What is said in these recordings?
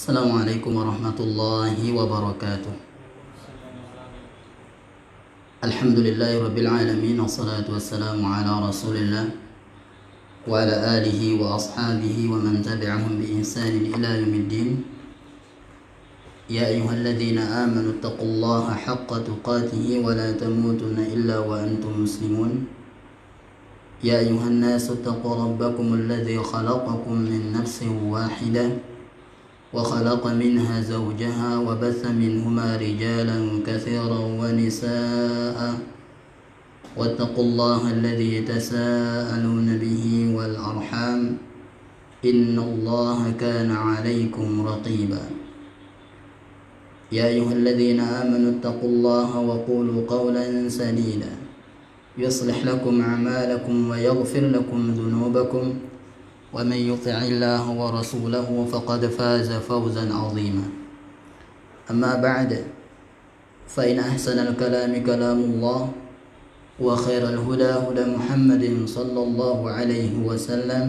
Assalamualaikum warahmatullahi wabarakatuh. Alhamdulillahi rabbil alamin, wassalatu wassalamu ala rasulillah wa ala alihi wa ashabihi wa man tabi'ahum bi ihsanin ila yaumiddin. Ya ayyuhalladzina amanu taqullaha haqqa tuqatih wa la tamutunna illa wa antum muslimun. Ya ayyuhan nasu taqu rabbakum alladzi khalaqakum min nafsin wahidah وخلق منها زوجها وبث منهما رجالا كثيرا ونساء واتقوا الله الذي تساءلون به والأرحام إن الله كان عليكم رقيبا. يا أيها الذين آمنوا اتقوا الله وقولوا قولا سديدا يصلح لكم أعمالكم ويغفر لكم ذنوبكم ومن يطع الله ورسوله فقد فاز فوزا عظيما. أما بعد، فإن أحسن الكلام كلام الله وخير الهدى هدى محمد صلى الله عليه وسلم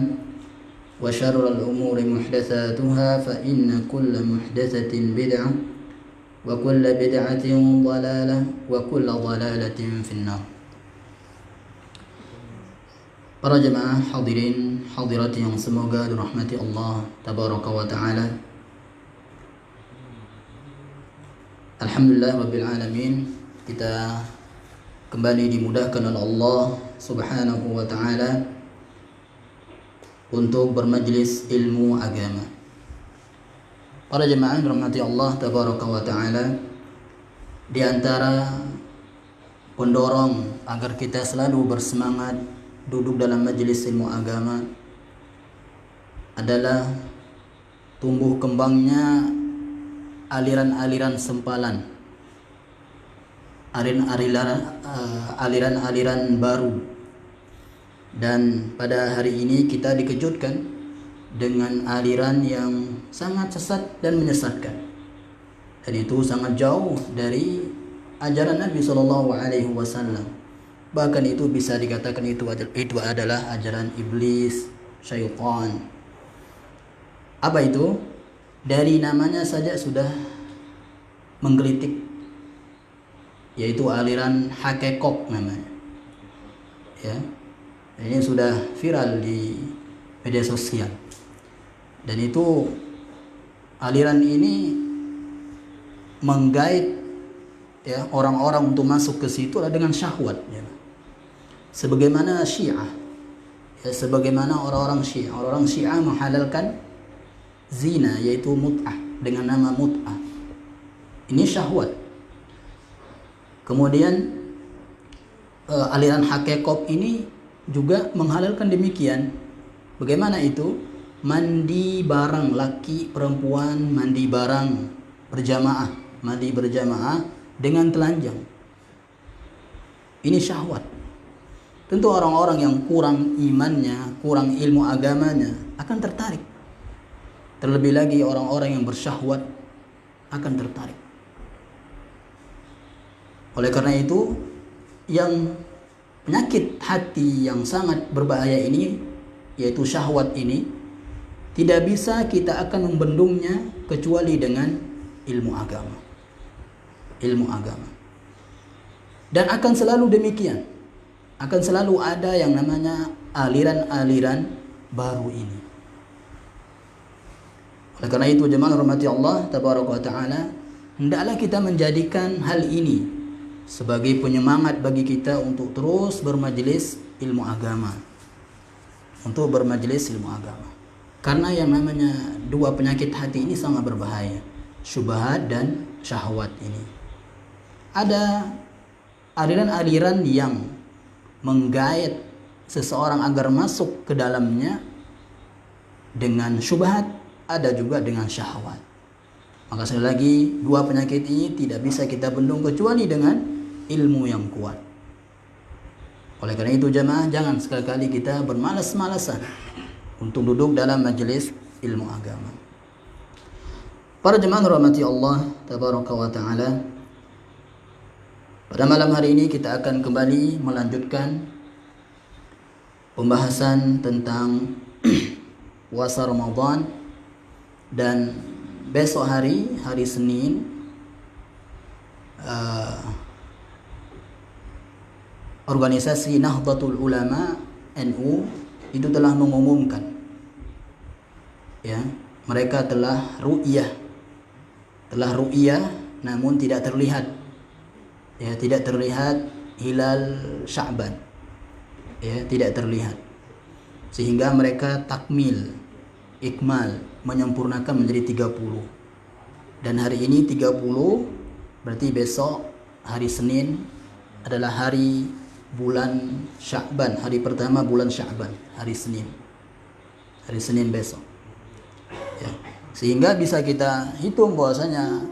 وشر الأمور محدثاتها فإن كل محدثة بدعة وكل بدعة ضلالة وكل ضلالة في النار. Para jemaah hadirin hadirat yang semoga dirahmati Allah tabaraka wa ta'ala. Alhamdulillah rabbil alamin, kita kembali dimudahkan oleh Allah subhanahu wa ta'ala untuk bermajlis ilmu agama. Para jemaah dirahmati Allah tabaraka wa ta'ala, di antara pendorong agar kita selalu bersemangat duduk dalam majelis ilmu agama adalah tumbuh kembangnya aliran-aliran sempalan, aliran-aliran baru. Dan pada hari ini kita dikejutkan dengan aliran yang sangat sesat dan menyesatkan, dan itu sangat jauh dari ajaran Nabi SAW. Bahkan itu bisa dikatakan itu adalah ajaran iblis, syaitan. Apa itu? Dari namanya saja sudah menggelitik, yaitu aliran hakekok namanya. Ya, ini sudah viral di media sosial. Dan itu aliran ini menggait ya orang-orang untuk masuk ke situ dengan syahwat. Ya. Sebagaimana Syiah, ya, sebagaimana orang-orang Syiah menghalalkan zina, yaitu mut'ah, dengan nama mut'ah. Ini syahwat. Kemudian aliran hakekop ini juga menghalalkan demikian. Bagaimana itu? Mandi bareng, laki perempuan mandi bareng mandi berjamaah dengan telanjang. Ini syahwat. Tentu orang-orang yang kurang imannya, kurang ilmu agamanya akan tertarik. Terlebih lagi orang-orang yang bersyahwat akan tertarik. Oleh karena itu, yang penyakit hati yang sangat berbahaya ini, yaitu syahwat ini, tidak bisa kita akan membendungnya kecuali dengan ilmu agama. Ilmu agama. Dan akan selalu demikian. Akan selalu ada yang namanya aliran-aliran baru ini. Oleh karena itu jemaah rahmati Allah tabaraka wa ta'ala, hendaklah kita menjadikan hal ini sebagai penyemangat bagi kita untuk terus bermajelis ilmu agama. Untuk bermajelis ilmu agama. Karena yang namanya dua penyakit hati ini sangat berbahaya, syubhat dan syahwat ini. Ada aliran-aliran yang menggait seseorang agar masuk ke dalamnya dengan syubhat, ada juga dengan syahwat. Maka sekali lagi, dua penyakit ini tidak bisa kita bendung kecuali dengan ilmu yang kuat. Oleh karena itu jemaah, jangan sekali-kali kita bermalas-malasan untuk duduk dalam majelis ilmu agama. Para jemaah rahmati Allah tabaraka wa ta'ala, pada malam hari ini kita akan kembali melanjutkan pembahasan tentang puasa Ramadan dan besok hari Senin, organisasi Nahdlatul Ulama NU itu telah mengumumkan, ya, mereka telah ru'yah namun tidak terlihat, ya, tidak terlihat hilal Sya'ban, ya, tidak terlihat, sehingga mereka ikmal, menyempurnakan menjadi 30. Dan hari ini 30, berarti besok hari Senin adalah hari bulan Sya'ban, hari pertama bulan Sya'ban, hari Senin besok, ya. Sehingga bisa kita hitung bahwasanya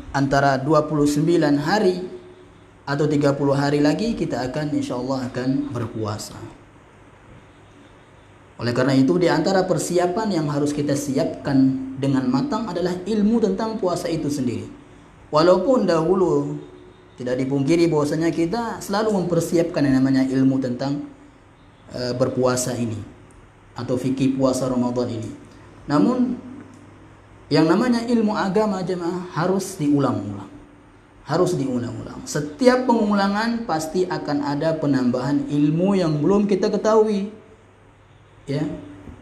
antara 29 hari atau 30 hari lagi kita akan insyaallah akan berpuasa. Oleh karena itu, di antara persiapan yang harus kita siapkan dengan matang adalah ilmu tentang puasa itu sendiri. Walaupun dahulu tidak dipungkiri bahwasanya kita selalu mempersiapkan yang namanya ilmu tentang berpuasa ini atau fikih puasa Ramadan ini. Namun yang namanya ilmu agama jemaah harus diulang-ulang. Setiap pengulangan pasti akan ada penambahan ilmu yang belum kita ketahui. Ya,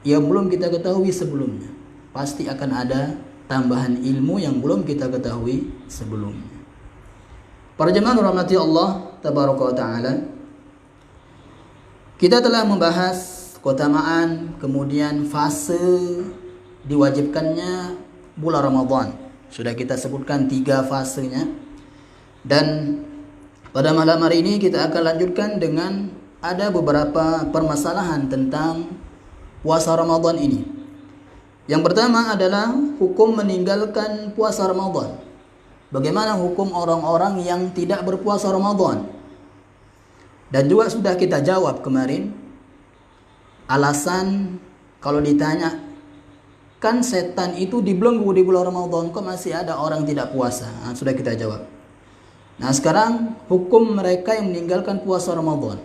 yang belum kita ketahui sebelumnya. Pasti akan ada tambahan ilmu yang belum kita ketahui sebelumnya. Para jemaah rahmati Allah tabaraka wa taala, kita telah membahas keutamaan, kemudian fase diwajibkannya bulan Ramadan. Sudah kita sebutkan 3 fasenya. Dan pada malam hari ini kita akan lanjutkan dengan ada beberapa permasalahan tentang puasa Ramadan ini. Yang pertama adalah hukum meninggalkan puasa Ramadan. Bagaimana hukum orang-orang yang tidak berpuasa Ramadan? Dan juga sudah kita jawab kemarin alasan kalau ditanya, kan setan itu dibelenggu di bulan Ramadan, kok masih ada orang tidak puasa? Nah, sudah kita jawab. Nah, sekarang hukum mereka yang meninggalkan puasa Ramadan.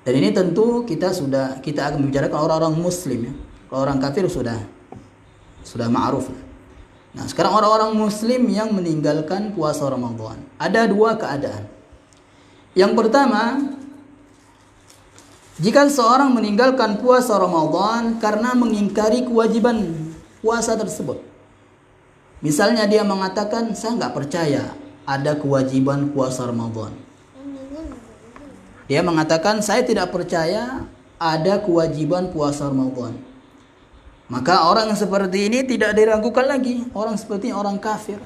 Dan ini tentu kita akan membicarakan orang-orang muslim, ya. Kalau orang kafir sudah ma'ruf. Nah, sekarang orang-orang muslim yang meninggalkan puasa Ramadan. Ada 2 keadaan. Yang pertama, jika seorang meninggalkan puasa Ramadan karena mengingkari kewajiban puasa tersebut. Misalnya dia mengatakan, saya nggak percaya ada kewajiban puasa Ramadan. Dia mengatakan, saya tidak percaya ada kewajiban puasa Ramadan. Maka orang yang seperti ini tidak diragukan lagi. Orang seperti orang kafir.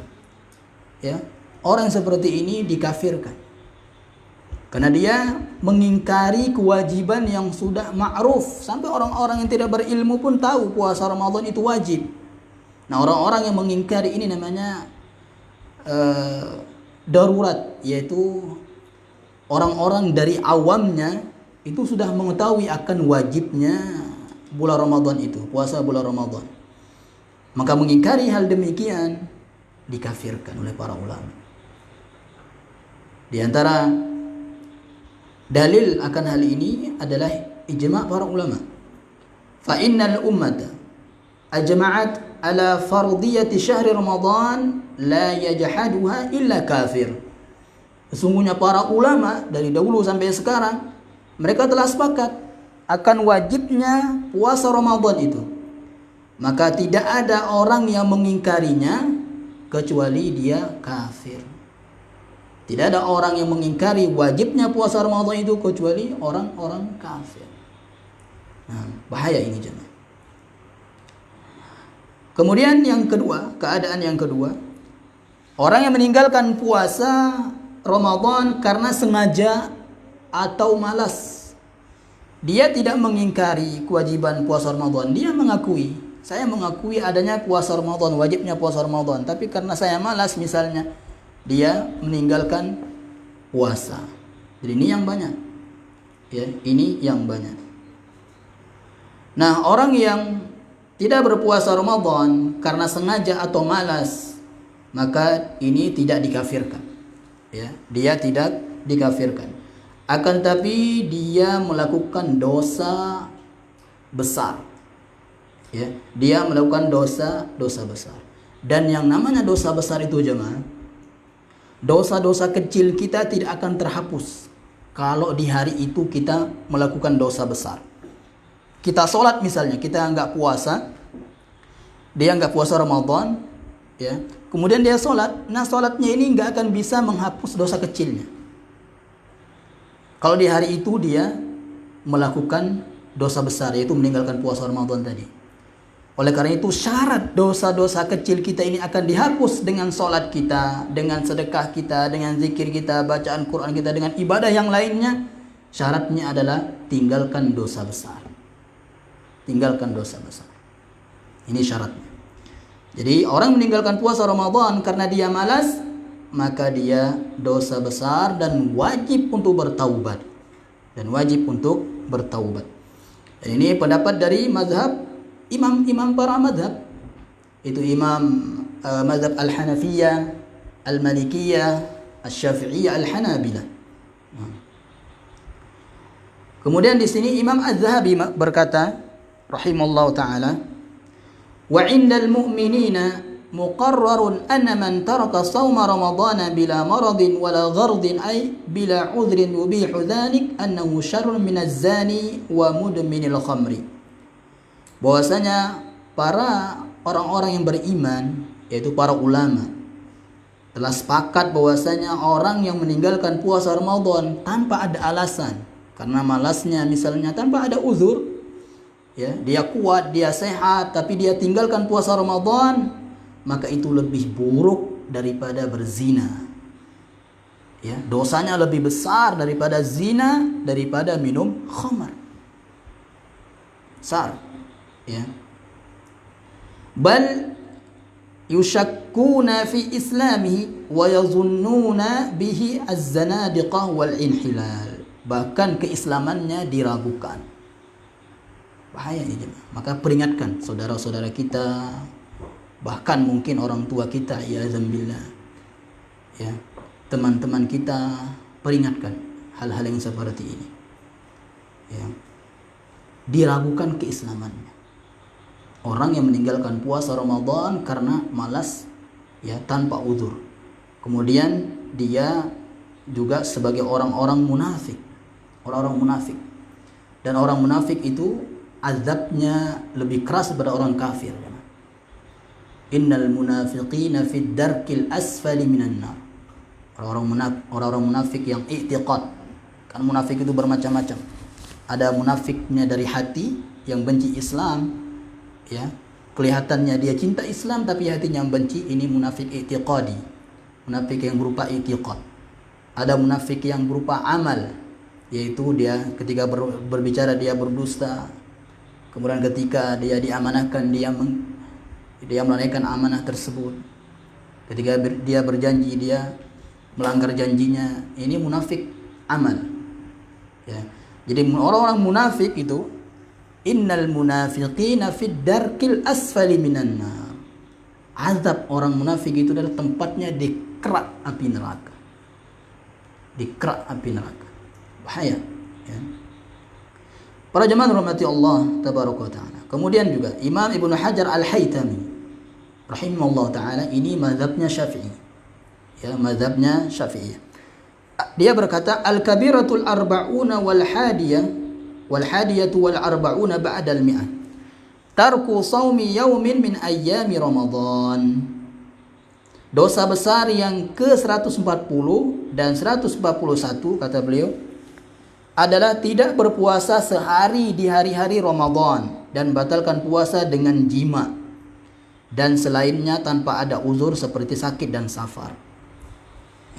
Ya, orang seperti ini dikafirkan. Karena dia mengingkari kewajiban yang sudah ma'ruf. Sampai orang-orang yang tidak berilmu pun tahu puasa Ramadan itu wajib. Nah, orang-orang yang mengingkari ini namanya darurat, yaitu orang-orang dari awamnya itu sudah mengetahui akan wajibnya bulan Ramadan itu, puasa bulan Ramadan. Maka mengingkari hal demikian dikafirkan oleh para ulama. Di antara dalil akan hal ini adalah ijma' para ulama. Fa innal ummata ajma'at ala fardiyati syahri Ramadan la yajhaduha illa kafir. Sesungguhnya para ulama dari dahulu sampai sekarang mereka telah sepakat akan wajibnya puasa Ramadan itu. Maka tidak ada orang yang mengingkarinya kecuali dia kafir. Tidak ada orang yang mengingkari wajibnya puasa Ramadan itu kecuali orang-orang kafir. Nah, bahaya ini jemaah. Kemudian yang kedua, keadaan yang kedua, orang yang meninggalkan puasa Ramadan karena sengaja atau malas. Dia tidak mengingkari kewajiban puasa Ramadan. Dia mengakui, saya mengakui adanya puasa Ramadan, wajibnya puasa Ramadan, tapi karena saya malas misalnya, dia meninggalkan puasa. Jadi ini yang banyak. Ya, ini yang banyak. Nah, orang yang tidak berpuasa Ramadan karena sengaja atau malas, maka ini tidak dikafirkan. Ya, dia tidak dikafirkan. Akan tapi dia melakukan dosa besar. Ya, dia melakukan dosa besar. Dan yang namanya dosa besar itu jemaah, dosa-dosa kecil kita tidak akan terhapus kalau di hari itu kita melakukan dosa besar. Kita sholat misalnya, kita nggak puasa, dia nggak puasa Ramadan, ya. Kemudian dia sholat, nah sholatnya ini nggak akan bisa menghapus dosa kecilnya. Kalau di hari itu dia melakukan dosa besar, yaitu meninggalkan puasa Ramadan tadi. Oleh karena itu syarat dosa-dosa kecil kita ini akan dihapus dengan sholat kita, dengan sedekah kita, dengan zikir kita, bacaan Quran kita, dengan ibadah yang lainnya. Syaratnya adalah tinggalkan dosa besar. Tinggalkan dosa besar. Ini syaratnya. Jadi orang meninggalkan puasa Ramadan karena dia malas, maka dia dosa besar dan wajib untuk bertaubat. Dan wajib untuk bertaubat. Dan ini pendapat dari mazhab imam-imam para madhab. Itu imam mazhab al-Hanafiyah, al-Malikiyah, al-Syafi'iyah, al-Hanabilah. Kemudian di sini Imam Az-Zahabi berkata rahimallahu taala, wa 'indal mu'minina muqarrarun anna man taraka shauma ramadhana bila maradin wala ghardin ay bila 'udhrin yubihu dhalik annahu syarrun minaz zani wa mudminil khamri. Bahwasanya para orang-orang yang beriman, yaitu para ulama, telah sepakat bahwasanya orang yang meninggalkan puasa Ramadan tanpa ada alasan, karena malasnya misalnya, tanpa ada uzur, ya, dia kuat, dia sehat, tapi dia tinggalkan puasa Ramadan, maka itu lebih buruk daripada berzina. Ya, dosanya lebih besar daripada zina, daripada minum khamar. Besar. Ya. Bal yushakkuna fi islamihi wa yazunnuna bihi az-zanadiqah wal inhilal. Bahkan keislamannya diragukan. Bahaya ini jemaah. Maka peringatkan saudara-saudara kita, bahkan mungkin orang tua kita, ya zambillah, ya, teman-teman kita, peringatkan hal-hal yang seperti ini. Ya. Diragukan keislamannya. Orang yang meninggalkan puasa Ramadan karena malas, ya, tanpa uzur. Kemudian dia juga sebagai orang-orang munafik. Orang-orang munafik. Dan orang munafik itu azabnya lebih keras daripada orang kafir. Innal munafiqina fid darkil asfali minan nar. Orang-orang munafik yang i'tiqad. Kan munafik itu bermacam-macam. Ada munafiknya dari hati yang benci Islam, ya, kelihatannya dia cinta Islam tapi hatinya benci. Ini munafik i'tiqadi, munafik yang berupa i'tiqad. Ada munafik yang berupa amal, yaitu dia ketika berbicara dia berdusta, kemudian ketika dia diamanahkan dia menunaikan amanah tersebut, ketika dia berjanji dia melanggar janjinya. Ini munafik amal, ya. Jadi orang-orang munafik itu, innal munafiqina fid darkil asfali minan nar. Azab orang munafik itu adalah tempatnya di kerak api neraka. Di kerak api neraka. Bahaya, ya. Para jemaah rahmati Allah tabaraka taala. Kemudian juga Imam Ibnu Hajar Al-Haytami rahimahullah taala, ini mazhabnya Syafi'i. Ya, mazhabnya Syafi'i. Dia berkata al-kabiratul arba'una wal hadiyatu wal arba'una ba'dal mi'ah. Tarku shaumi yaumin min ayyami Ramadan. Dosa besar yang ke-140 dan 141 kata beliau adalah tidak berpuasa sehari di hari-hari Ramadan dan batalkan puasa dengan jima dan selainnya tanpa ada uzur seperti sakit dan safar.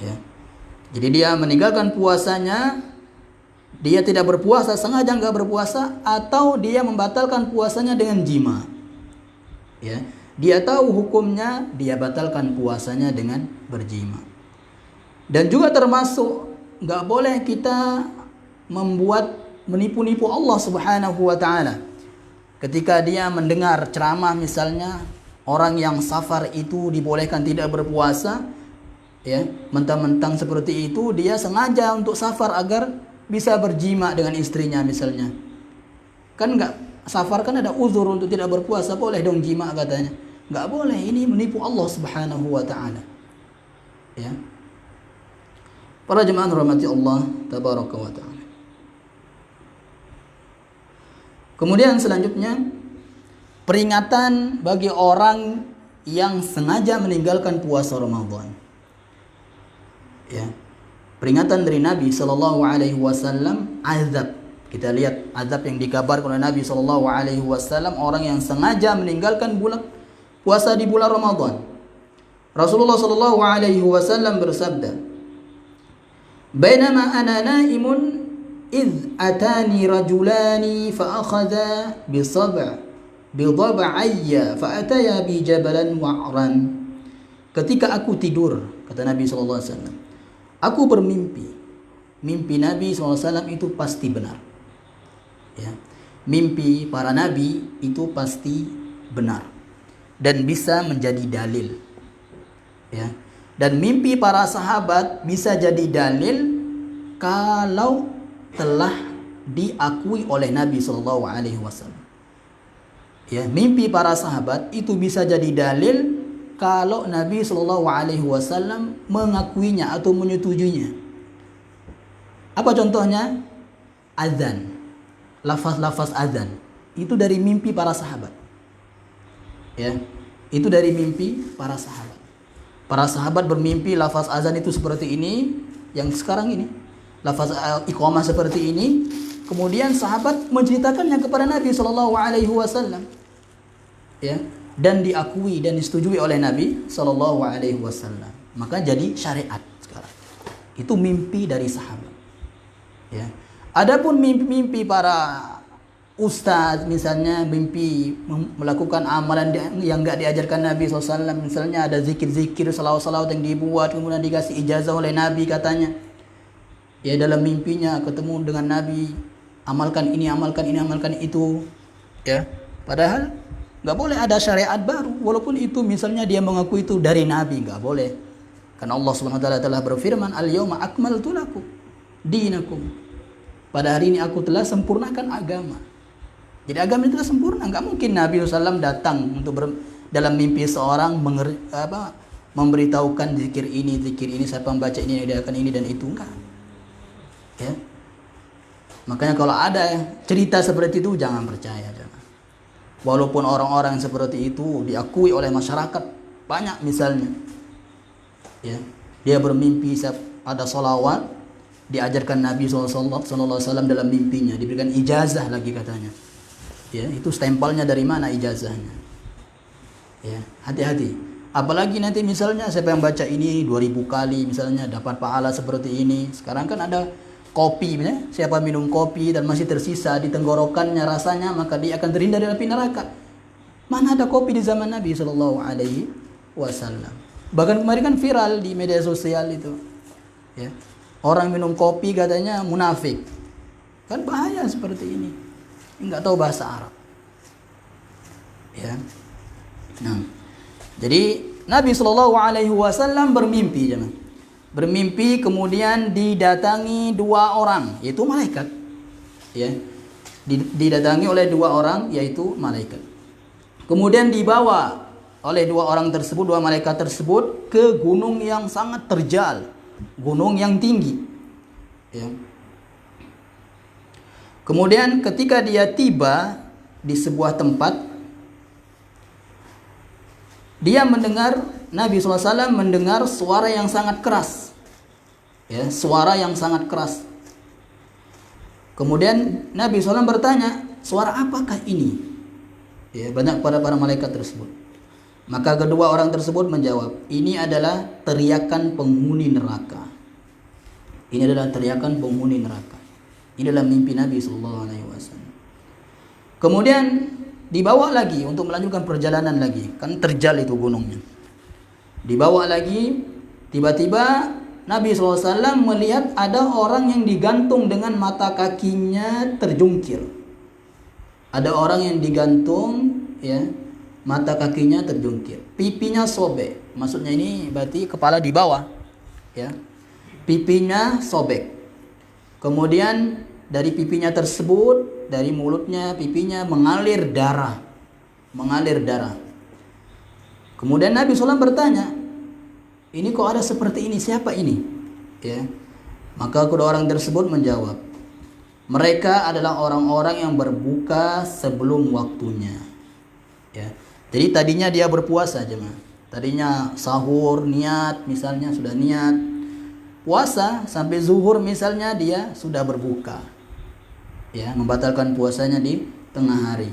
Ya. Jadi dia meninggalkan puasanya, dia tidak berpuasa, sengaja enggak berpuasa, atau dia membatalkan puasanya dengan jima. Ya, dia tahu hukumnya, dia batalkan puasanya dengan berjima. Dan juga termasuk enggak boleh kita menipu-nipu Allah Subhanahu wa taala. Ketika dia mendengar ceramah misalnya, orang yang safar itu dibolehkan tidak berpuasa, ya, mentang-mentang seperti itu dia sengaja untuk safar agar bisa berjima dengan istrinya misalnya. Kan safar kan ada uzur untuk tidak berpuasa, boleh dong jima katanya. Nggak boleh, ini menipu Allah Subhanahu wa taala. Ya. Para jemaah rahmati Allah tabaraka wa taala. Kemudian selanjutnya peringatan bagi orang yang sengaja meninggalkan puasa Ramadan. Ya. Peringatan dari Nabi sallallahu alaihi wasallam, azab. Kita lihat azab yang dikabarkan oleh Nabi sallallahu alaihi wasallam orang yang sengaja meninggalkan puasa di bulan Ramadan. Rasulullah sallallahu alaihi wasallam bersabda, "Bainama ana naimun idh atani rajulani fa akhadha bidab'ayya fa ataya bi jabalan wa'ran." Ketika aku tidur, kata Nabi sallallahu alaihi wasallam, aku bermimpi. Mimpi Nabi sallallahu alaihi wasallam itu pasti benar. Ya. Mimpi para nabi itu pasti benar dan bisa menjadi dalil. Ya. Dan mimpi para sahabat bisa jadi dalil kalau telah diakui oleh Nabi sallallahu alaihi wasallam. Ya, mimpi para sahabat itu bisa jadi dalil kalau Nabi sallallahu alaihi wasallam mengakuinya atau menyetujuinya. Apa contohnya? Azan. Lafaz-lafaz azan itu dari mimpi para sahabat. Ya, itu dari mimpi para sahabat. Para sahabat bermimpi lafaz azan itu seperti ini, yang sekarang ini. Lafaz iqamah seperti ini. Kemudian sahabat menceritakannya kepada Nabi sallallahu alaihi wasallam. Ya, dan diakui dan disetujui oleh Nabi sallallahu alaihi wasallam. Maka jadi syariat sekarang. Itu mimpi dari sahabat. Ya. Adapun mimpi-mimpi para ustaz, misalnya mimpi melakukan amalan yang enggak diajarkan Nabi SAW, misalnya ada zikir-zikir, salawat-salawat yang dibuat, kemudian dikasih ijazah oleh Nabi katanya. Ya, dalam mimpinya ketemu dengan Nabi, amalkan ini, amalkan ini, amalkan itu. Ya, padahal nggak boleh, ada syariat baru. Walaupun itu misalnya dia mengaku itu dari Nabi, nggak boleh. Karena Allah Subhanahu wa taala telah berfirman, "Al-yauma akmaltu lakum dinakum." Pada hari ini aku telah sempurnakan agama. Jadi agama itu telah sempurna. Nggak mungkin Nabi SAW datang untuk dalam mimpi seorang memberitahukan zikir ini, siapa membaca ini, dia akan ini dan itu. Enggak. Ya. Makanya kalau ada cerita seperti itu jangan percaya, jangan. Walaupun orang-orang seperti itu diakui oleh masyarakat banyak, misalnya, ya, dia bermimpi ada sholawat diajarkan Nabi SAW dalam mimpinya, diberikan ijazah lagi katanya. Ya, itu stempelnya dari mana ijazahnya? Ya, hati-hati. Apalagi nanti misalnya siapa yang baca ini 2000 kali misalnya dapat pahala seperti ini. Sekarang kan ada kopi, ya? Siapa minum kopi dan masih tersisa di tenggorokannya rasanya, maka dia akan terhindar dari api neraka. Mana ada kopi di zaman Nabi Shallallahu Alaihi Wasallam? Bahkan kemarin kan viral di media sosial itu, ya, orang minum kopi katanya munafik. Kan bahaya seperti ini. Enggak tahu bahasa Arab. Ya. Nah, jadi Nabi Shallallahu Alaihi Wasallam bermimpi, jangan. Bermimpi kemudian didatangi dua orang, yaitu malaikat. Ya. Didatangi oleh dua orang, yaitu malaikat. Kemudian dibawa oleh dua orang tersebut, dua malaikat tersebut, ke gunung yang sangat terjal, gunung yang tinggi. Ya. Kemudian ketika dia tiba di sebuah tempat, dia mendengar, Nabi SAW mendengar suara yang sangat keras. Ya, suara yang sangat keras. Kemudian Nabi SAW bertanya, suara apakah ini? Ya, banyak pada para malaikat tersebut. Maka kedua orang tersebut menjawab, ini adalah teriakan penghuni neraka. Ini adalah teriakan penghuni neraka. Ini adalah mimpi Nabi SAW. Kemudian dibawa lagi untuk melanjutkan perjalanan lagi. Kan terjal itu gunungnya. Dibawa lagi, tiba-tiba Nabi SAW melihat ada orang yang digantung dengan mata kakinya terjungkir. Ada orang yang digantung, ya, mata kakinya terjungkir. Pipinya sobek. Maksudnya ini berarti kepala di bawah, ya. Pipinya sobek. Kemudian dari pipinya tersebut dari mulutnya, pipinya mengalir darah. Mengalir darah. Kemudian Nabi SAW bertanya, ini kok ada seperti ini, siapa ini? Ya. Maka kedua orang tersebut menjawab, mereka adalah orang-orang yang berbuka sebelum waktunya. Ya. Jadi tadinya dia berpuasa jemaah. Tadinya sahur niat, misalnya sudah niat puasa sampai zuhur misalnya dia sudah berbuka. Ya, membatalkan puasanya di tengah hari.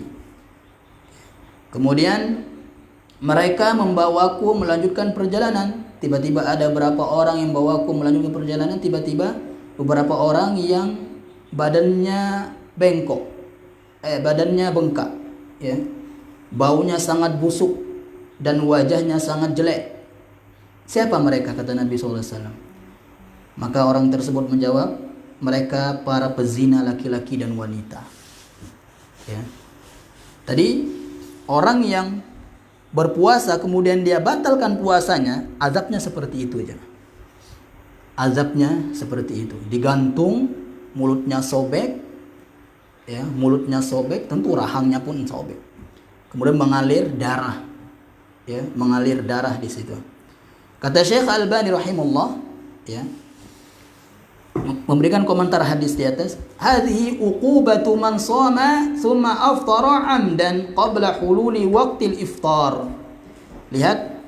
Kemudian mereka membawaku melanjutkan perjalanan. Tiba-tiba ada beberapa orang yang membawaku melanjutkan perjalanan. Tiba-tiba beberapa orang yang badannya bengkok, badannya bengkak, ya, baunya sangat busuk dan wajahnya sangat jelek. Siapa mereka? Kata Nabi SAW. Maka orang tersebut menjawab, mereka para pezina laki-laki dan wanita. Ya. Tadi orang yang berpuasa kemudian dia batalkan puasanya, azabnya seperti itu aja. Azabnya seperti itu, digantung, mulutnya sobek, ya, mulutnya sobek, tentu rahangnya pun sobek. Kemudian mengalir darah, ya, mengalir darah di situ. Kata Syekh Albani rahimahullah, ya, memberikan komentar hadis di atas, hadhihi uqubatu man shoma thumma aftara amdan qabla hululi waqtil iftar. Lihat,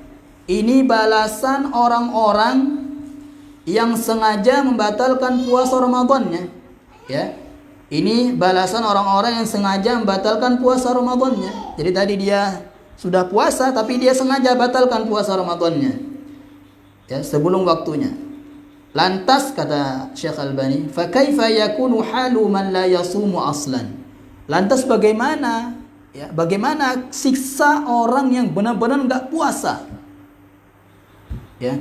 ini balasan orang-orang yang sengaja membatalkan puasa Ramadannya, ya. Ini balasan orang-orang yang sengaja membatalkan puasa Ramadannya. Jadi tadi dia sudah puasa tapi dia sengaja batalkan puasa Ramadannya, ya, sebelum waktunya. Lantas kata Syekh Albani, fa kaifa yakunu halu man la yasumu aslan? Lantas bagaimana, ya, bagaimana siksa orang yang benar-benar enggak puasa? Ya.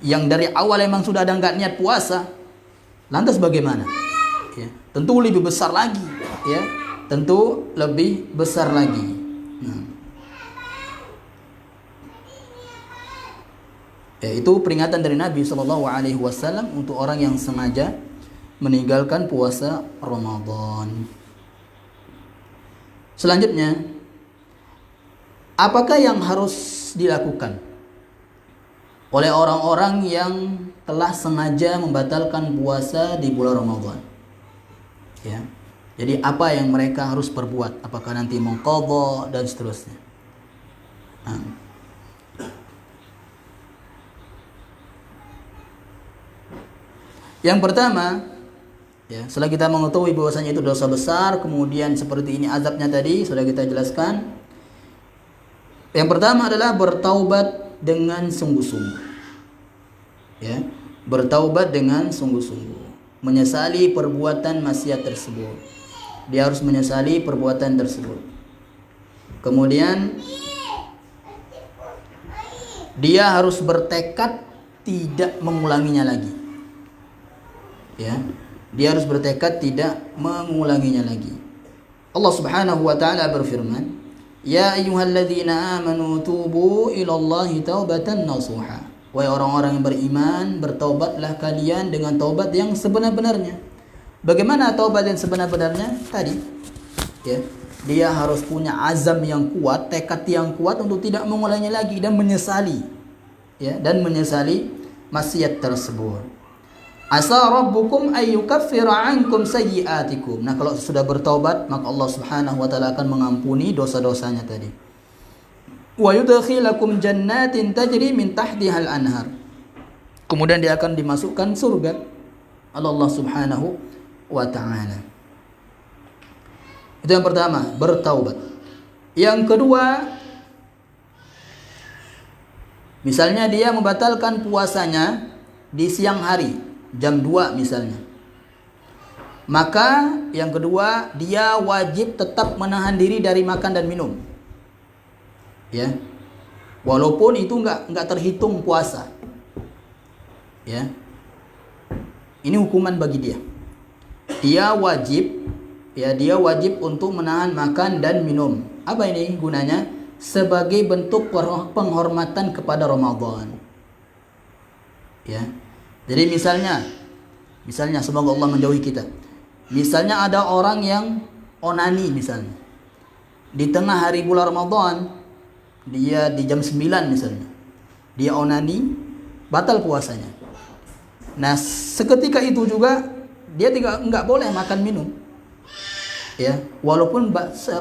Yang dari awal memang sudah ada enggak niat puasa, lantas bagaimana? Ya, tentu lebih besar lagi, ya, tentu lebih besar lagi. Nah. Ya, itu peringatan dari Nabi SAW untuk orang yang sengaja meninggalkan puasa Ramadan. Selanjutnya, apakah yang harus dilakukan oleh orang-orang yang telah sengaja membatalkan puasa di bulan Ramadan? Ya. Jadi apa yang mereka harus perbuat? Apakah nanti mengqadha dan seterusnya? Nah. Yang pertama, ya, setelah kita mengetahui bahwasanya itu dosa besar, kemudian seperti ini azabnya tadi sudah kita jelaskan. Yang pertama adalah bertaubat dengan sungguh-sungguh, ya, bertaubat dengan sungguh-sungguh, menyesali perbuatan maksiat tersebut. Dia harus menyesali perbuatan tersebut. Kemudian dia harus bertekad tidak mengulanginya lagi, ya, dia harus bertekad tidak mengulanginya lagi. Allah Subhanahu wa taala berfirman, ya ayyuhalladzina amanu tubu ilallahi taubatan nasuha. Wahai orang-orang yang beriman, bertaubatlah kalian dengan taubat yang sebenar-benarnya. Bagaimana taubat yang sebenar-benarnya? Tadi, ya, dia harus punya azam yang kuat, tekad yang kuat untuk tidak mengulanginya lagi dan menyesali, ya, dan menyesali maksiat tersebut. Asa rabbukum ayyukaffira ankum sayyi'atikum. Nah, kalau sudah bertaubat, maka Allah Subhanahu wa taala akan mengampuni dosa-dosanya tadi. Wa yudkhilakum jannatin tajri min tahtihal anhar. Kemudian dia akan dimasukkan surga oleh Allah Subhanahu wa taala. Itu yang pertama, bertaubat. Yang kedua, misalnya dia membatalkan puasanya di siang hari, jam 2 misalnya. Maka yang kedua, dia wajib tetap menahan diri dari makan dan minum. Ya. Walaupun itu enggak terhitung puasa. Ya. Ini hukuman bagi dia. Dia wajib untuk menahan makan dan minum. Apa ini gunanya? Sebagai bentuk penghormatan kepada Ramadan. Ya. Jadi misalnya semoga Allah menjauhi kita. Misalnya ada orang yang onani misalnya. Di tengah hari bulan Ramadan, dia di jam 9 misalnya. Dia onani, batal puasanya. Nah, seketika itu juga dia enggak boleh makan minum. Ya, walaupun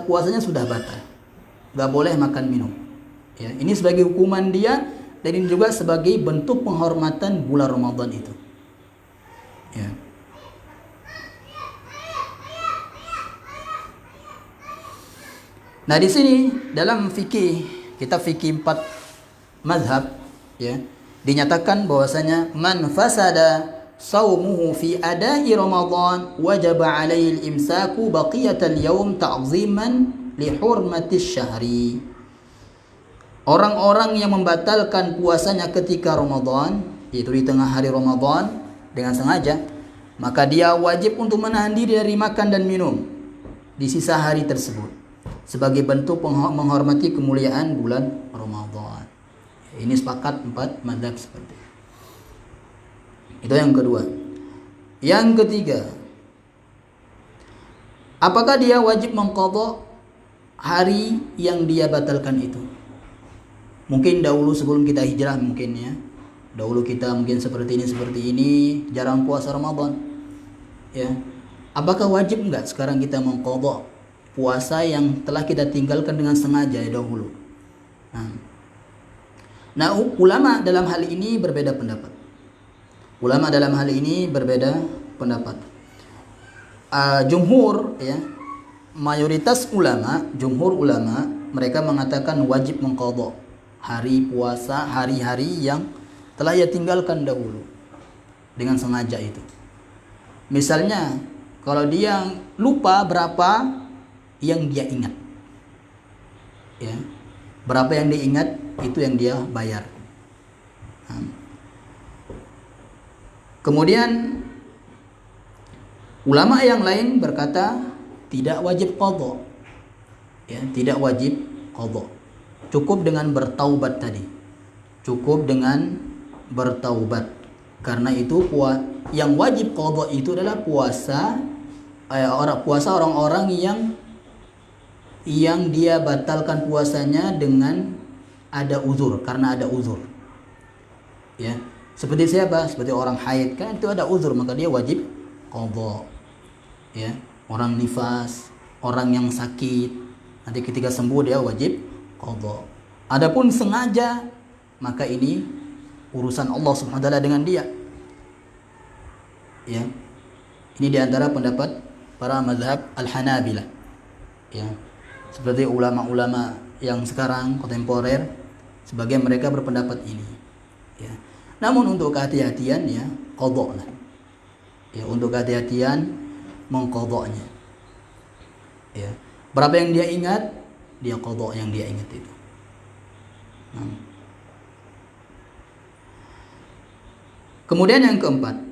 puasanya sudah batal. Enggak boleh makan minum. Ya, ini sebagai hukuman dia dan ini juga sebagai bentuk penghormatan bulan Ramadan itu. Ya. Nah, di sini dalam fikih, kitab fikih 4 mazhab, ya, dinyatakan bahwasanya man fasada saumuhu fi ada'i Ramadan wajaba 'alaihi al-imsaku baqiyatal yaum ta'ziman li hurmatis syahri. Orang-orang yang membatalkan puasanya ketika Ramadan, yaitu di tengah hari Ramadan dengan sengaja, maka dia wajib untuk menahan diri dari makan dan minum di sisa hari tersebut sebagai bentuk menghormati kemuliaan bulan Ramadan. Ini sepakat 4 mazhab seperti itu. Itu yang kedua. Yang ketiga, apakah dia wajib mengqadha hari yang dia batalkan itu? Mungkin dahulu sebelum kita hijrah mungkin ya. Dahulu kita mungkin seperti ini, jarang puasa Ramadan. Ya. Apakah wajib enggak sekarang kita mengqadha puasa yang telah kita tinggalkan dengan sengaja dahulu? Nah, ulama dalam hal ini berbeda pendapat. Jumhur, ya, mayoritas ulama, mereka mengatakan wajib mengqadha hari puasa, hari-hari yang telah ia tinggalkan dahulu dengan sengaja itu. Misalnya, kalau dia lupa berapa yang dia ingat, ya, berapa yang dia ingat itu yang dia bayar. Kemudian ulama yang lain berkata tidak wajib qadha, ya, tidak wajib qadha, cukup dengan bertaubat tadi, karena itu yang wajib qadha itu adalah puasa orang-orang yang dia batalkan puasanya dengan ada uzur, karena ada uzur. Ya, seperti siapa? Seperti orang haid, kan itu ada uzur, maka dia wajib qadha. Ya, orang nifas, orang yang sakit, nanti ketika sembuh dia wajib qadha. Adapun sengaja, maka ini urusan Allah Subhanahu wa taala dengan dia. Ya. Ini di antara pendapat para mazhab Al-Hanabilah. Ya. Seperti ulama-ulama yang sekarang kontemporer, sebagian mereka berpendapat ini. Ya. Namun untuk kehati-hatian, ya, qadha lah. Ya, untuk kehati-hatian mengqadhanya. Ya. Berapa yang dia ingat, dia qadha yang dia ingat itu. Kemudian yang keempat,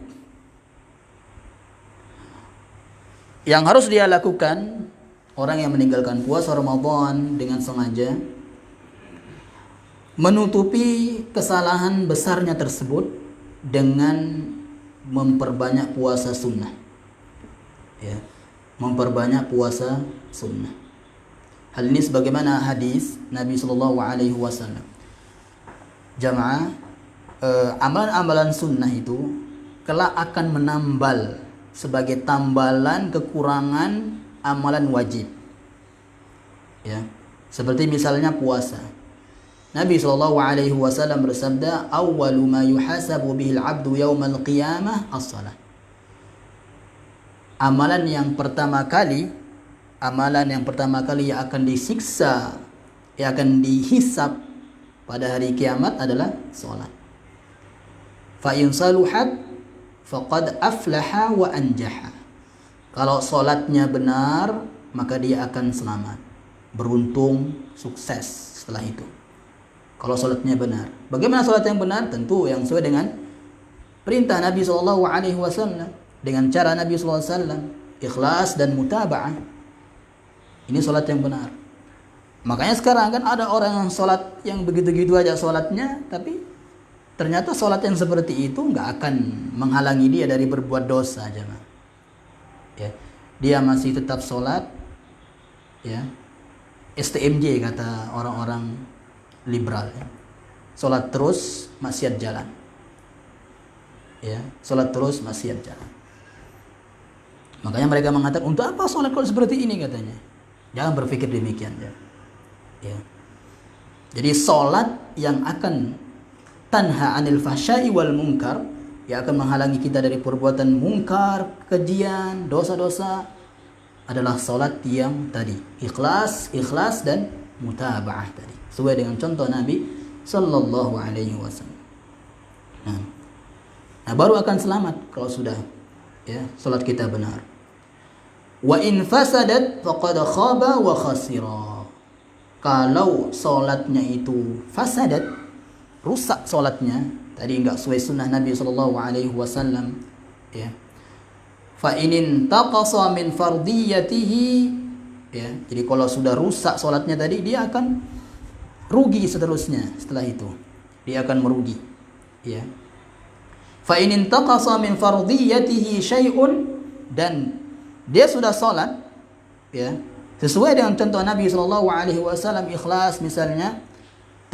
yang harus dia lakukan orang yang meninggalkan puasa Ramadan dengan sengaja, menutupi kesalahan besarnya tersebut dengan memperbanyak puasa sunnah. Ya, memperbanyak puasa sunnah. Hal ini sebagaimana hadis Nabi Shallallahu Alaihi Wasallam. Jamaah, amalan-amalan sunnah itu kelak akan menambal sebagai tambalan kekurangan amalan wajib. Ya, seperti misalnya puasa. Nabi Shallallahu Alaihi Wasallam bersabda, "Awwalu ma yuhasabu bihil abdu yaumal qiyamah as-salah." Amalan yang pertama kali yang akan disiksa, yang akan dihisab pada hari kiamat adalah salat. Fa in saluhat faqad aflaha wa anjaha. Kalau salatnya benar, maka dia akan selamat, beruntung, sukses setelah itu. Kalau salatnya benar. Bagaimana salat yang benar? Tentu yang sesuai dengan perintah Nabi sallallahu alaihi wasallam, dengan cara Nabi sallallahu alaihi wasallam, ikhlas dan mutaba'ah. Ini salat yang benar. Makanya sekarang kan ada orang yang salat yang begitu-gitu aja salatnya, tapi ternyata salat yang seperti itu nggak akan menghalangi dia dari berbuat dosa, jemaah. Ya. dia masih tetap sholat, ya, STMJ kata orang-orang liberal, ya. Sholat terus maksiat jalan, ya, sholat terus maksiat jalan. Makanya mereka mengatakan, untuk apa sholat kalau seperti ini, katanya. Jangan berpikir demikian, ya. Ya. Jadi sholat yang akan tanha anil fahsya'i wal munkar, yang akan menghalangi kita dari perbuatan mungkar, kejian, dosa-dosa, adalah sholat yang tadi ikhlas dan mutaba'ah tadi, sesuai dengan contoh Nabi Sallallahu Alaihi Wasallam. Nah, baru akan selamat kalau sudah, ya, sholat kita benar. Wa in fasadat faqad khaba wa khasira. Kalau sholatnya itu fasadat, rusak sholatnya, tadi enggak sesuai sunnah Nabi Sallallahu Alaihi Wasallam, ya. Fa inin taqasa min fardiyatihi, ya. Jadi kalau sudah rusak sholatnya tadi, dia akan rugi seterusnya. Setelah itu dia akan merugi, ya. Fa inin taqasa min fardiyatihi syai'un, dan dia sudah sholat, ya, sesuai dengan contoh Nabi Sallallahu Alaihi Wasallam, ikhlas misalnya,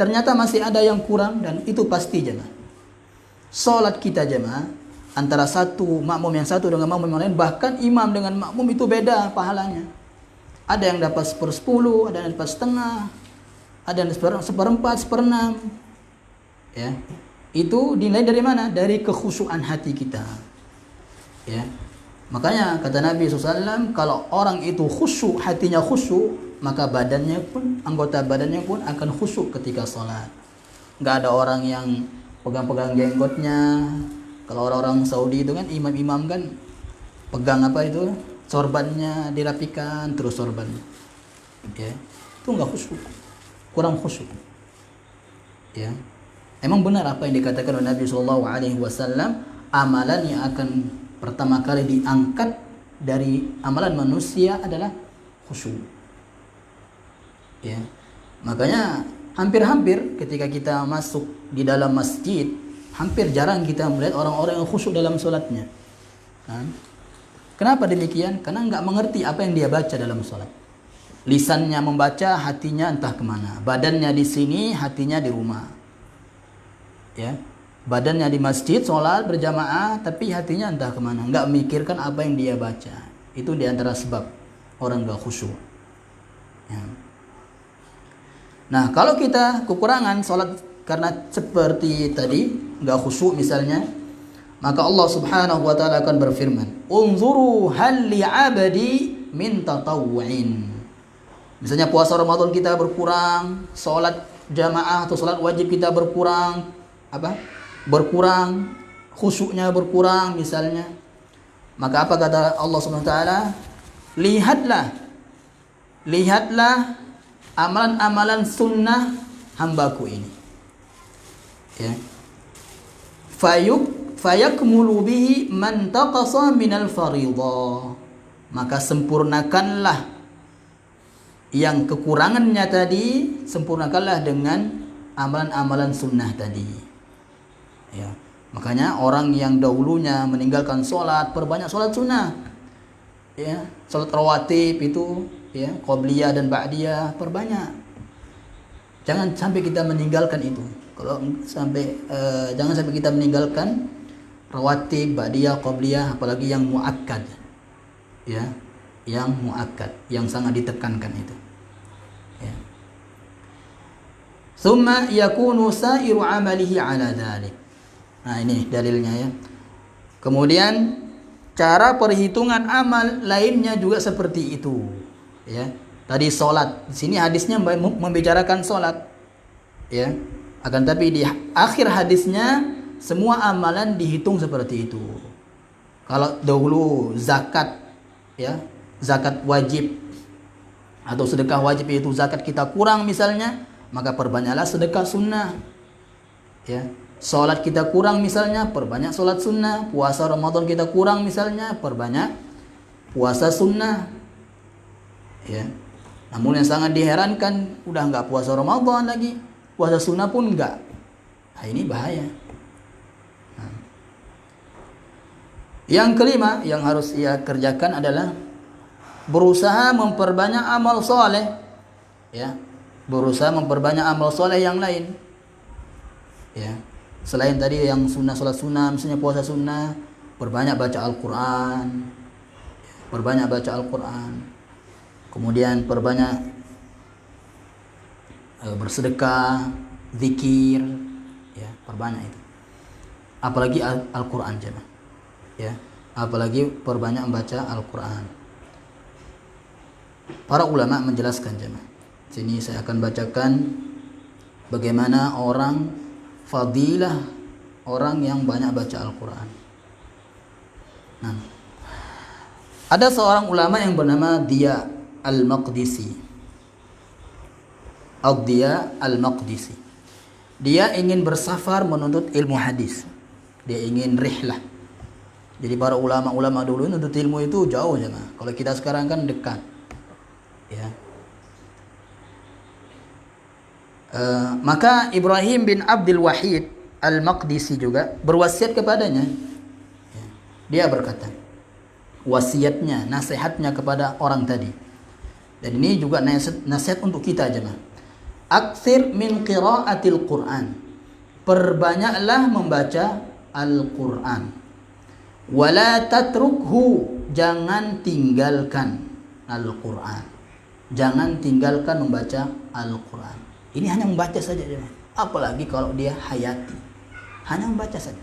ternyata masih ada yang kurang, dan itu pasti jemaah. Sholat kita jemaah antara satu makmum yang satu dengan makmum yang lain, bahkan imam dengan makmum itu beda pahalanya. Ada yang dapat 1/10, ada yang dapat setengah, ada yang 1/4, 1/6. Ya. Itu dinilai dari mana? Dari kekhusyuan hati kita. Ya. Makanya kata Nabi SAW, kalau orang itu khusyuk, hatinya khusyuk, maka badannya pun, anggota badannya pun akan khusyuk ketika sholat. Nggak ada orang yang pegang-pegang jenggotnya. Kalau orang-orang Saudi itu kan, imam-imam kan pegang apa itu, sorbannya dirapikan terus sorbannya, ya, itu nggak khusyuk, kurang khusyuk, ya. Emang benar apa yang dikatakan oleh Nabi Shallallahu Alaihi Wasallam, amalan yang akan pertama kali diangkat dari amalan manusia adalah khusyuk, ya. Makanya hampir-hampir ketika kita masuk di dalam masjid, hampir jarang kita melihat orang-orang yang khusyuk dalam sholatnya. Kenapa demikian? Karena nggak mengerti apa yang dia baca dalam sholat. Lisannya membaca, hatinya entah kemana. Badannya di sini, hatinya di rumah. Ya, badannya di masjid, sholat berjamaah, tapi hatinya entah kemana. Nggak memikirkan apa yang dia baca. Itu diantara sebab orang nggak khusyuk. Ya. Nah, kalau kita kekurangan sholat karena seperti tadi, nggak khusyuk misalnya, maka Allah Subhanahu wa taala akan berfirman, "Unzuru hal li'abadi min tatawwu'in." Misalnya puasa Ramadan kita berkurang, salat jamaah atau salat wajib kita berkurang, berkurang, khusyuknya berkurang misalnya. Maka apa kata Allah Subhanahu wa taala? Lihatlah amalan-amalan sunnah hambaku ini. Ya. Fayakmulu bihi man taqasa minal fariḍah. Maka sempurnakanlah yang kekurangannya tadi, sempurnakanlah dengan amalan-amalan sunnah tadi. Ya. Makanya orang yang dahulunya meninggalkan sholat, perbanyak sholat sunnah. Ya, sholat rawatib itu, ya, qobliyah dan ba'diyah, perbanyak. Jangan sampai kita meninggalkan itu. Kalau jangan sampai kita meninggalkan rawatib, ba'diyah, qobliyah, apalagi yang muakkad. Ya, yang muakkad, yang sangat ditekankan itu. Ya. Tsumma yakunu sa'iru 'amalihi 'ala dzalik. Nah, ini dalilnya, ya. Kemudian cara perhitungan amal lainnya juga seperti itu, ya. Tadi salat, di sini hadisnya membicarakan salat, ya. Akan tapi di akhir hadisnya semua amalan dihitung seperti itu. Kalau dahulu zakat, ya, zakat wajib atau sedekah wajib itu zakat kita kurang misalnya, maka perbanyaklah sedekah sunnah. Ya, salat kita kurang misalnya, perbanyak salat sunnah. Puasa Ramadan kita kurang misalnya, perbanyak puasa sunnah. Ya. Namun yang sangat diherankan, udah enggak puasa Ramadan lagi, puasa sunnah pun enggak. Nah, ini bahaya. Nah. Yang kelima yang harus ia kerjakan adalah berusaha memperbanyak amal soleh, ya, berusaha memperbanyak amal soleh yang lain, ya, selain tadi yang sunnah, sholat sunnah, misalnya puasa sunnah, perbanyak baca Al-Quran, perbanyak baca Al-Quran, kemudian perbanyak bersedekah, zikir, ya, perbanyak itu, apalagi Al-Quran jemaah, ya, apalagi perbanyak membaca Al-Quran. Para ulama menjelaskan jemaah. Sini saya akan bacakan bagaimana fadilah orang yang banyak baca Al-Quran. Nah, ada seorang ulama yang bernama Diya Al-Maqdisi. Ad-Diya Al-Maqdisi. Dia ingin bersafar menuntut ilmu hadis. Dia ingin rihlah. Jadi para ulama-ulama dulu menuntut ilmu itu jauh jemaah. Kalau kita sekarang kan dekat. Ya. Maka Ibrahim bin Abdul Wahid Al-Maqdisi juga berwasiat kepadanya. Ya. Dia berkata, wasiatnya, nasihatnya kepada orang tadi. Dan ini juga nasihat untuk kita jemaah. Aktsir min qiraatil Quran. Perbanyaklah membaca Al-Quran. Wala tatrukhu, jangan tinggalkan Al-Quran. Jangan tinggalkan membaca Al-Quran. Ini hanya membaca saja, apalagi kalau dia hayati, hanya membaca saja.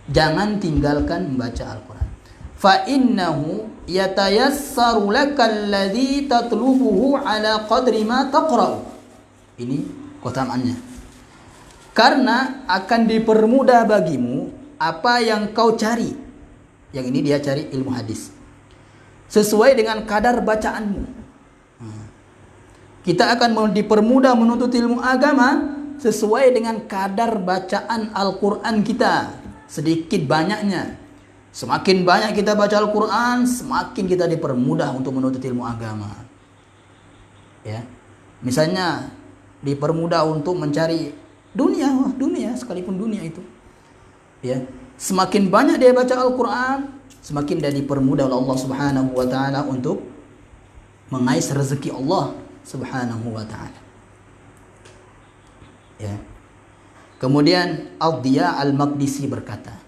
Jangan tinggalkan membaca Al-Quran. Fa innahu yatayassaru lakal ladzi tatlubuhu ala qadri ma taqra'u. Ini keutamaannya. Karena akan dipermudah bagimu apa yang kau cari. Yang ini dia cari ilmu hadis. Sesuai dengan kadar bacaanmu. Kita akan dipermudah menuntut ilmu agama sesuai dengan kadar bacaan Al-Quran kita. Sedikit banyaknya. Semakin banyak kita baca Al-Quran, semakin kita dipermudah untuk menuntut ilmu agama. Ya. Misalnya dipermudah untuk mencari dunia sekalipun dunia itu. Ya. Semakin banyak dia baca Al-Quran, semakin dia dipermudah oleh Allah Subhanahu wa taala untuk mengais rezeki Allah Subhanahu wa ta'ala. Ya. Kemudian Ad-Diya Al-Maqdisi berkata,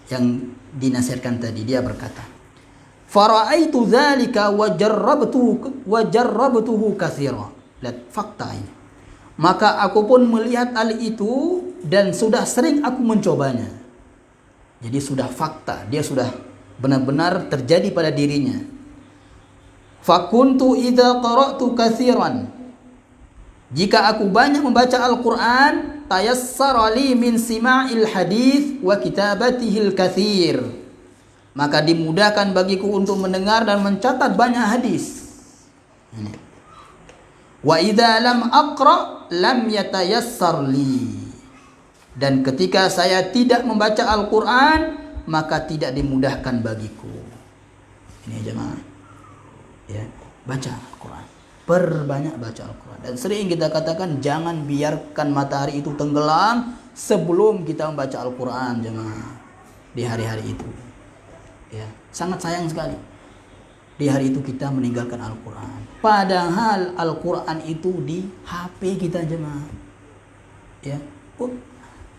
yang dinasihatkan tadi, dia berkata, fara'aitu dzalika wa jarrabtuhu katsira. Lihat fakta ini. Maka aku pun melihat hal itu dan sudah sering aku mencobanya. Jadi sudah fakta, dia sudah benar-benar terjadi pada dirinya. Fakuntu idza qara'tu katsiran. Jika aku banyak membaca Al-Quran, tayassara li min sima'il hadis wa kitabatihil katsir. Maka dimudahkan bagiku untuk mendengar dan mencatat banyak hadis. Wa idza lam aqra lam yatayassar li. Dan ketika saya tidak membaca Al-Quran, maka tidak dimudahkan bagiku. Ini jemaah. Ya, baca Al-Quran, perbanyak baca Al-Quran. Dan sering kita katakan jangan biarkan matahari itu tenggelam sebelum kita membaca Al-Quran jemaah di hari-hari itu. Ya, sangat sayang sekali di hari itu kita meninggalkan Al-Quran. Padahal Al-Quran itu di HP kita jemaah. Ya,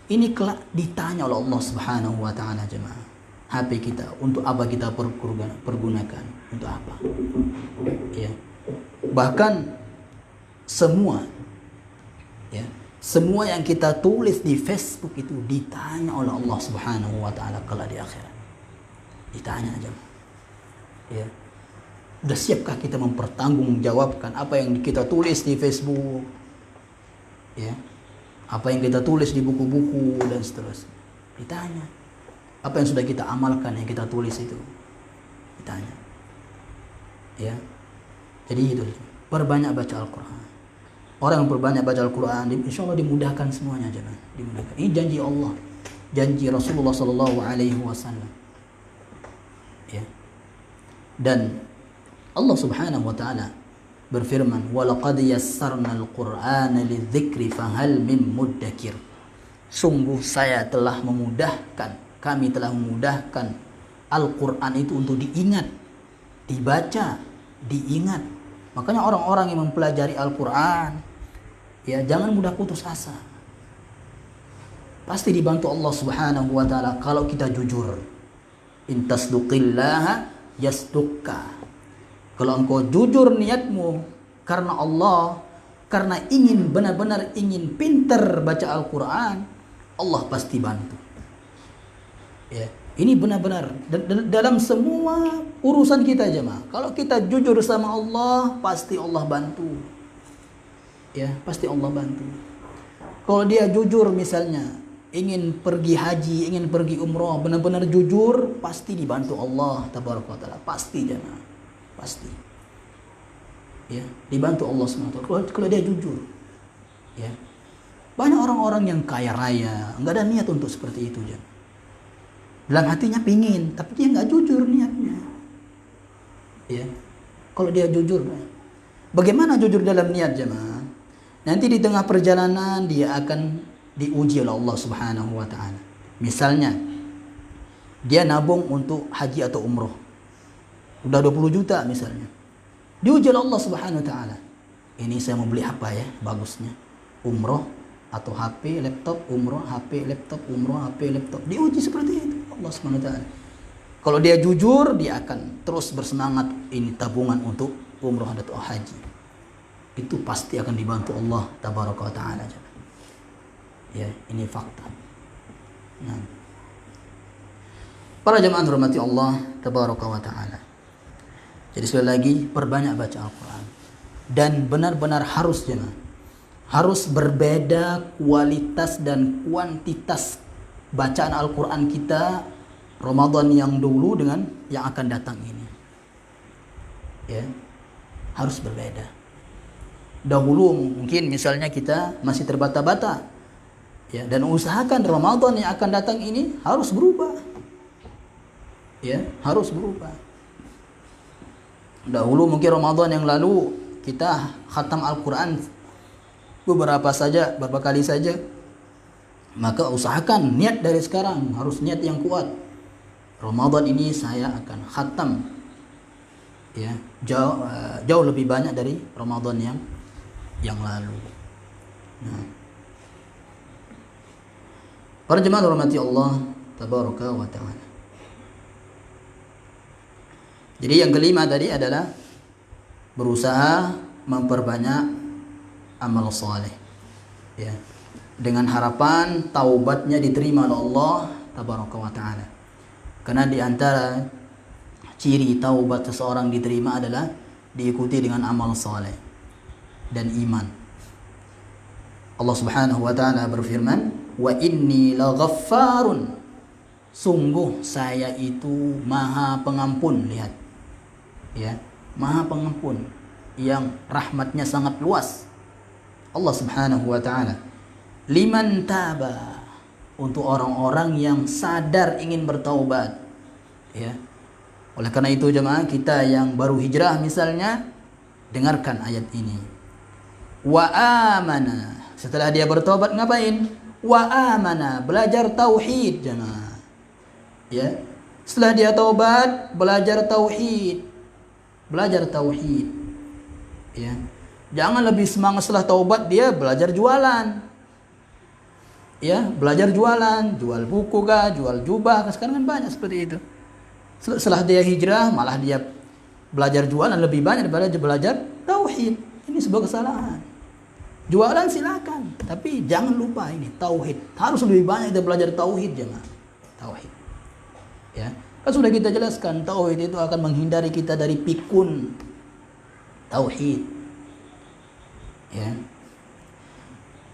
ini kelak ditanya oleh Allah Subhanahu wa taala jemaah. HP kita untuk apa kita pergunakan, untuk apa? Ya. Bahkan semua yang kita tulis di Facebook itu ditanya oleh Allah Subhanahu wa taala kelak di akhirat. Ditanya aja. Ya. Sudah siapkah kita mempertanggungjawabkan apa yang kita tulis di Facebook? Ya. Apa yang kita tulis di buku-buku dan seterusnya. Ditanya. Apa yang sudah kita amalkan, yang kita tulis itu ditanya. Ya. Jadi itu, perbanyak baca Al-Quran. Orang yang perbanyak baca Al-Quran, insya Allah dimudahkan semuanya aja. Dimudahkan. Ini janji Allah, janji Rasulullah Sallallahu Alaihi Wasallam. Ya. Dan Allah Subhanahu Wa Taala berfirman, "Walaqad yassarna al-Qur'ana lidzikri fahal min muddakir." Sungguh kami telah memudahkan Al-Quran itu untuk diingat. dibaca, diingat. Makanya orang-orang yang mempelajari Al-Quran, ya jangan mudah putus asa. Pasti dibantu Allah Subhanahu wa taala kalau kita jujur. In tasduqillaha yasdukka. Kalau engkau jujur niatmu karena Allah, karena ingin benar-benar ingin pintar baca Al-Quran, Allah pasti bantu. Ya, ini benar-benar dalam semua urusan kita jemaah. Kalau kita jujur sama Allah, pasti Allah bantu. Ya, pasti Allah bantu. Kalau dia jujur misalnya ingin pergi haji, ingin pergi umroh, benar-benar jujur, pasti dibantu Allah tabaraka wa taala. Pasti jemaah. Pasti. Ya, dibantu Allah SWT kalau dia jujur. Ya. Banyak orang-orang yang kaya raya, enggak ada niat untuk seperti itu, jemaah. Dalam hatinya pingin, tapi dia enggak jujur niatnya. Ya. Kalau dia jujur, bagaimana jujur dalam niat, jemaah? Nanti di tengah perjalanan dia akan diuji oleh Allah Subhanahu wa taala. Misalnya dia nabung untuk haji atau umroh. Udah 20 juta misalnya. Diuji oleh Allah Subhanahu wa taala. Ini saya mau beli apa ya bagusnya? Umroh atau HP, laptop, umroh, HP, laptop, umroh, HP, laptop. Diuji seperti itu Allah Subhanahu wa taala. Kalau dia jujur, dia akan terus bersemangat ini tabungan untuk umroh atau haji. Itu pasti akan dibantu Allah tabaraka wa taala. Ya, ini fakta. Nah. Para jemaah hormati Allah tabaraka wa taala. Jadi sekali lagi perbanyak baca Al-Quran. Dan benar-benar harus jemaah. Harus berbeda kualitas dan kuantitas bacaan Al-Quran kita Ramadan yang dulu dengan yang akan datang ini. Ya. Harus berbeda. Dahulu mungkin misalnya kita masih terbata-bata. Ya, dan usahakan Ramadan yang akan datang ini harus berubah. Ya, harus berubah. Dahulu mungkin Ramadan yang lalu kita khatam Al-Quran beberapa kali saja. Maka usahakan niat dari sekarang, harus niat yang kuat. Ramadan ini saya akan khatam. Ya, jauh lebih banyak dari Ramadan yang lalu. Nah. Para jemaah hormati Allah tabaraka wa taala. Jadi yang kelima tadi adalah berusaha memperbanyak amal saleh. Ya. Dengan harapan taubatnya diterima oleh Allah tabaraka wa taala. Karena di antara ciri taubat seseorang diterima adalah diikuti dengan amal saleh dan iman. Allah Subhanahu wa taala berfirman, "Wa inni laghaffarun." Sungguh saya itu Maha Pengampun. Lihat. Ya, Maha Pengampun yang rahmatnya sangat luas. Allah Subhanahu wa taala. Liman taba, untuk orang-orang yang sadar ingin bertaubat. Ya. Oleh karena itu jemaah kita yang baru hijrah misalnya, dengarkan ayat ini. Wa amana. Setelah dia bertobat ngapain? Wa amana, belajar tauhid jemaah. Ya. Setelah dia taubat, belajar tauhid. Belajar tauhid. Ya. Jangan lebih semangat setelah taubat dia belajar jualan. Ya, belajar jualan, jual buku kah, jual jubah kah, sekarang kan banyak seperti itu. Setelah dia hijrah, malah dia belajar jualan lebih banyak daripada belajar tauhid. Ini sebuah kesalahan. Jualan silakan, tapi jangan lupa ini tauhid. Harus lebih banyak kita belajar tauhid jemaah. Tauhid. Ya. Kan sudah kita jelaskan tauhid itu akan menghindari kita dari pikun tauhid. Ya.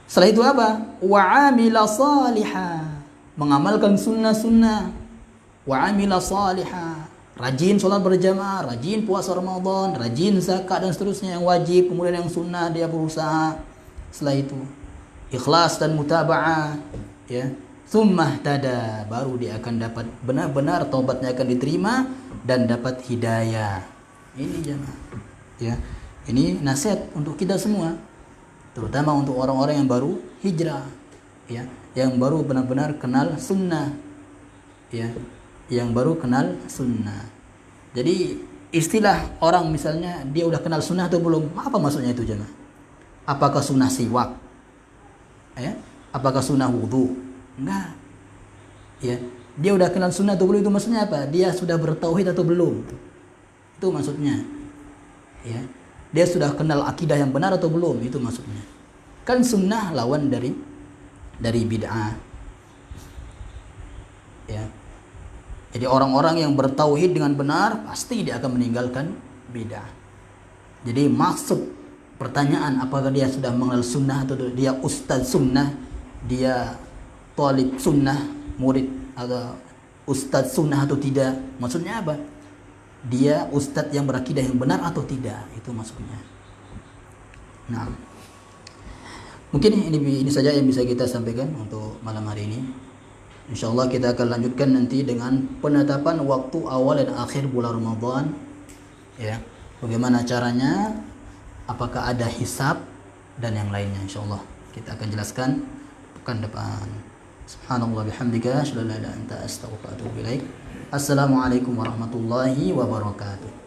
Setelah itu apa? Wa amila salihah, mengamalkan sunnah-sunnah. Wa amila salihah, rajin sholat berjamaah, rajin puasa Ramadan, rajin zakat dan seterusnya yang wajib, kemudian yang sunnah dia berusaha. Setelah itu ikhlas dan mutaba'ah, ya. Tsumma tada, baru dia akan dapat benar-benar taubatnya akan diterima dan dapat hidayah. Ini jemaah. Ya. Ini nasihat untuk kita semua. Terutama untuk orang-orang yang baru hijrah, ya, yang baru benar-benar kenal sunnah, ya, yang baru kenal sunnah. Jadi istilah orang misalnya dia udah kenal sunnah atau belum? Apa maksudnya itu jemaah? Apakah sunnah siwak? Ya? Apakah sunnah wudhu? Enggak. Ya, dia udah kenal sunnah atau belum, itu maksudnya apa? Dia sudah bertauhid atau belum? Itu maksudnya. Ya. Dia sudah kenal akidah yang benar atau belum? Itu maksudnya. Kan sunnah lawan dari bid'ah. Ya. Jadi orang-orang yang bertauhid dengan benar pasti dia akan meninggalkan bid'ah. Jadi maksud pertanyaan apakah dia sudah mengenal sunnah atau dia ustaz sunnah, dia talib sunnah, murid atau ustaz sunnah atau tidak? Maksudnya apa? Dia ustaz yang berakidah yang benar atau tidak? Itu maksudnya. Nah, mungkin ini saja yang bisa kita sampaikan untuk malam hari ini. Insyaallah kita akan lanjutkan nanti dengan penetapan waktu awal dan akhir bulan Ramadan. Ya, bagaimana caranya? Apakah ada hisab dan yang lainnya? Insyaallah kita akan jelaskan pekan depan. Subhanallah bihamdika, asyhadu an la ilaha illa anta, astaghfiruka wa atubu ilaik. Assalamualaikum warahmatullahi wabarakatuh.